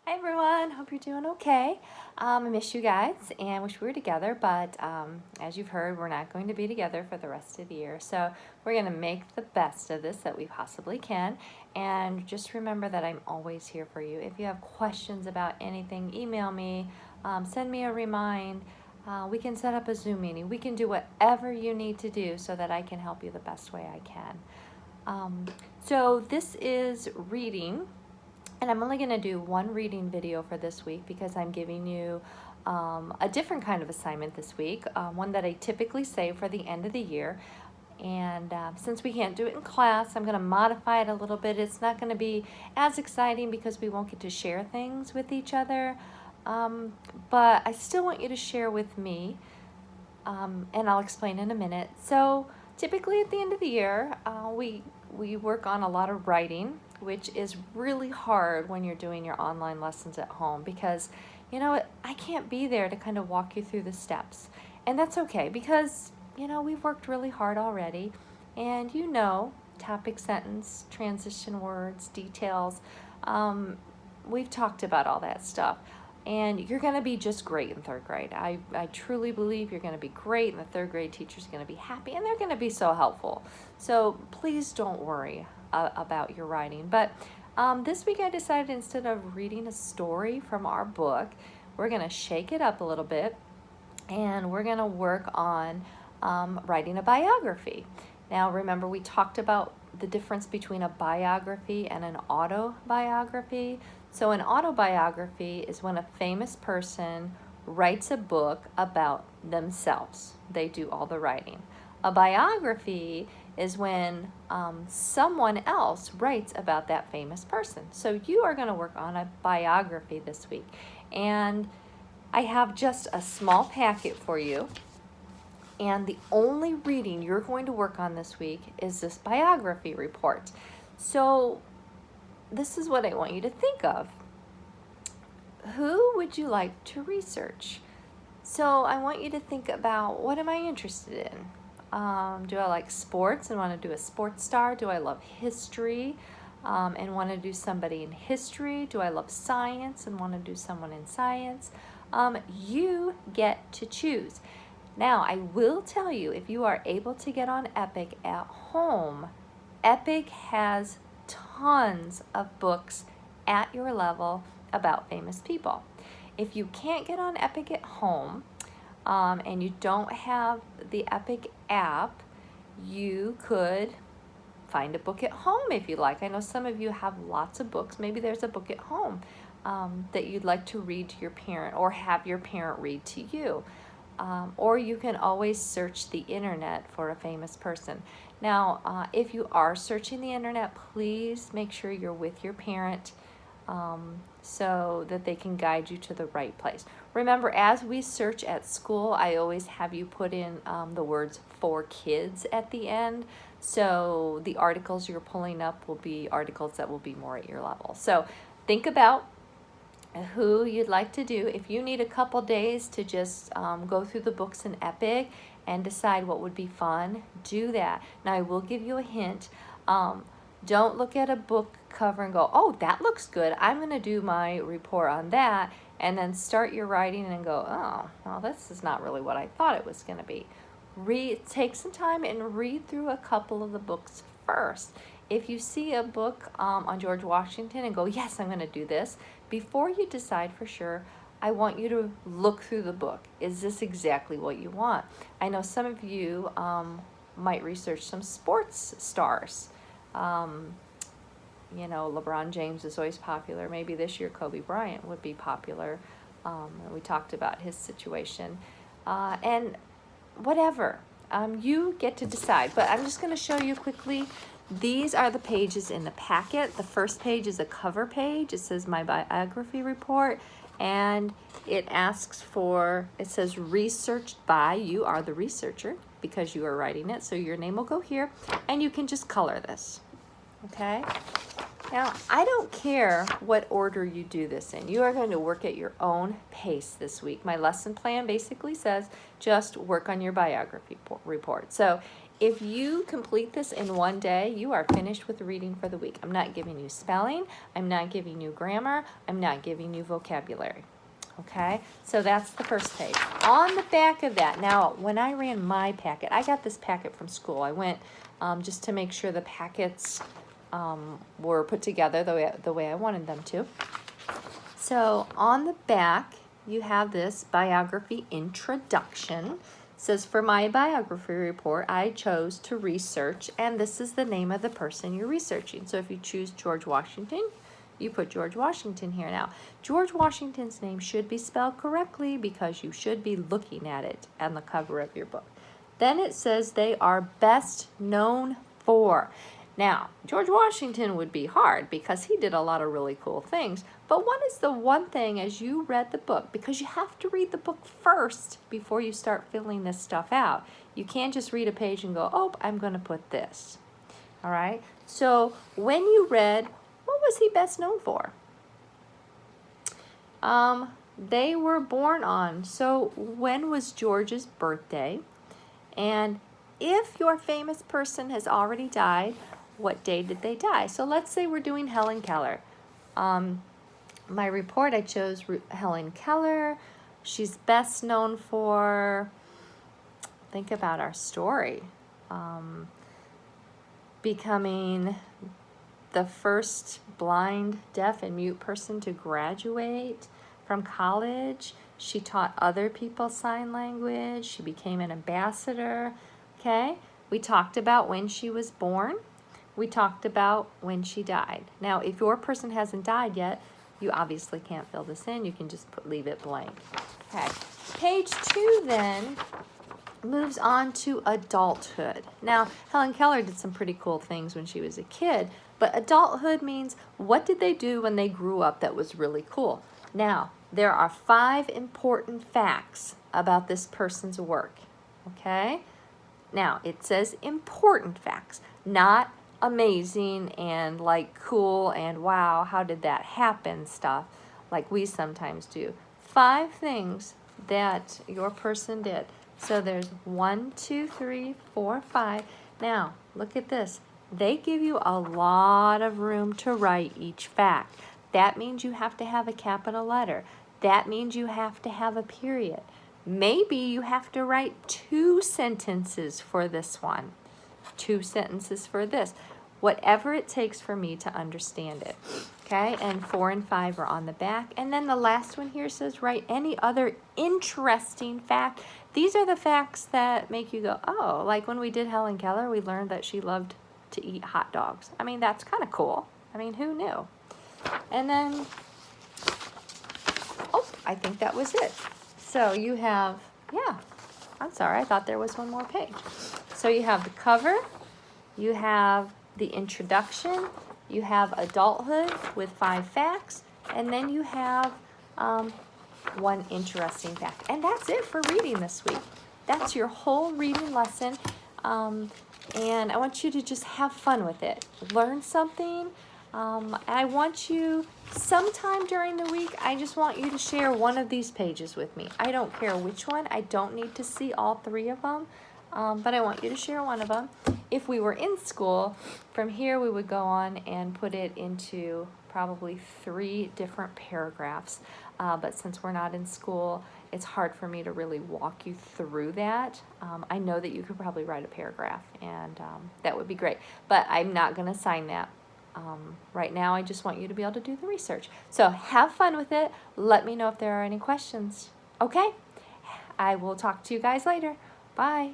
Hi everyone, hope you're doing okay. I miss you guys and wish we were together, but as you've heard, we're not going to be together for the rest of the year. So we're going to make the best of this that we possibly can. And just remember that I'm always here for you. If you have questions about anything, email me, send me a remind. We can set up a Zoom meeting. We can do whatever you need to do so that I can help you the best way I can. So this is reading. And I'm only going to do one reading video for this week because I'm giving you a different kind of assignment this week, one that I typically save for the end of the year. And since we can't do it in class, I'm going to modify it a little bit. It's not going to be as exciting because we won't get to share things with each other. But I still want you to share with me, and I'll explain in a minute. So typically at the end of the year, we work on a lot of writing, which is really hard when you're doing your online lessons at home because, you know, I can't be there to kind of walk you through the steps. And that's okay because, you know, we've worked really hard already. And you know, topic, sentence, transition words, details. We've talked about all that stuff. And you're going to be just great in third grade. I truly believe you're going to be great, and the third grade teacher's going to be happy, and they're going to be so helpful. So please don't worry about your writing. But this week I decided instead of reading a story from our book, we're going to shake it up a little bit, and we're going to work on writing a biography. Now remember, we talked about the difference between a biography and an autobiography. So an autobiography is when a famous person writes a book about themselves. They do all the writing. A biography is when someone else writes about that famous person. So you are going to work on a biography this week. And I have just a small packet for you. And the only reading you're going to work on this week is this biography report. So this is what I want you to think of. Who would you like to research? So I want you to think about, what am I interested in? Do I like sports and want to do a sports star? Do I love history and want to do somebody in history? Do I love science and want to do someone in science? You get to choose. Now, I will tell you, if you are able to get on Epic at home, Epic has tons of books at your level about famous people. If you can't get on Epic at home and you don't have the Epic app, you could find a book at home if you like. I know some of you have lots of books. Maybe there's a book at home that you'd like to read to your parent or have your parent read to you. Or you can always search the internet for a famous person. Now, if you are searching the internet, please make sure you're with your parent so that they can guide you to the right place. Remember, as we search at school, I always have you put in the words "for kids" at the end. So the articles you're pulling up will be articles that will be more at your level. So think about who you'd like to do. If you need a couple days to just go through the books in Epic and decide what would be fun, do that. Now I will give you a hint. Don't look at a book cover and go, oh, that looks good, I'm going to do my report on that, and then start your writing and go, oh, well, this is not really what I thought it was going to be. Take some time and read through a couple of the books first. If you see a book on George Washington and go, yes, I'm going to do this, before you decide for sure, I want you to look through the book. Is this exactly what you want? I know some of you might research some sports stars. You know, LeBron James is always popular. Maybe this year Kobe Bryant would be popular. We talked about his situation. And whatever. You get to decide. But I'm just going to show you quickly. These are the pages in the packet. The first page is a cover page. It says my biography report. And it asks for, it says researched by, you are the researcher because you are writing it. So your name will go here. And you can just color this. Okay? Now, I don't care what order you do this in. You are going to work at your own pace this week. My lesson plan basically says just work on your biography report. So if you complete this in one day, you are finished with reading for the week. I'm not giving you spelling. I'm not giving you grammar. I'm not giving you vocabulary. Okay, so that's the first page. On the back of that, now when I ran my packet, I got this packet from school. I went just to make sure the packets were put together the way I wanted them to. So on the back, you have this biography introduction. It says, for my biography report, I chose to research, and this is the name of the person you're researching. So if you choose George Washington, you put George Washington here. Now, George Washington's name should be spelled correctly because you should be looking at it on the cover of your book. Then it says they are best known for. Now, George Washington would be hard because he did a lot of really cool things. But what is the one thing as you read the book? Because you have to read the book first before you start filling this stuff out. You can't just read a page and go, oh, I'm going to put this. All right? So when you read, what was he best known for? They were born on. So when was George's birthday? And if your famous person has already died, what day did they die? So let's say we're doing Helen Keller. My report, I chose Helen Keller. She's best known for, think about our story, becoming the first blind, deaf, and mute person to graduate from college. She taught other people sign language. She became an ambassador. Okay, we talked about when she was born. We talked about when she died. Now, if your person hasn't died yet, you obviously can't fill this in. You can just leave it blank. Okay, page 2 then moves on to adulthood. Now, Helen Keller did some pretty cool things when she was a kid, but adulthood means what did they do when they grew up that was really cool? Now, there are 5 important facts about this person's work, okay? Now, it says important facts, not amazing and like cool and wow, how did that happen stuff like we sometimes do. 5 things that your person did. So there's 1, 2, 3, 4, 5. Now, look at this. They give you a lot of room to write each fact. That means you have to have a capital letter. That means you have to have a period. Maybe you have to write 2 sentences for this one. 2 sentences for this. Whatever it takes for me to understand it. Okay, and 4 and 5 are on the back. And then the last one here says write any other interesting fact. These are the facts that make you go, oh, like when we did Helen Keller, we learned that she loved to eat hot dogs. I mean, that's kind of cool. I mean, who knew? And then, oh, I think that was it. So you have, yeah, I'm sorry, I thought there was one more page. So you have the cover, you have the introduction, you have adulthood with 5 facts, and then you have 1 interesting fact. And that's it for reading this week. That's your whole reading lesson. And I want you to just have fun with it. Learn something. I want you, sometime during the week, I just want you to share one of these pages with me. I don't care which one. I don't need to see all 3 of them. But I want you to share one of them. If we were in school, from here we would go on and put it into probably 3 different paragraphs. But since we're not in school, it's hard for me to really walk you through that. I know that you could probably write a paragraph, and that would be great. But I'm not going to assign that. Right now, I just want you to be able to do the research. So have fun with it. Let me know if there are any questions. Okay? I will talk to you guys later. Bye.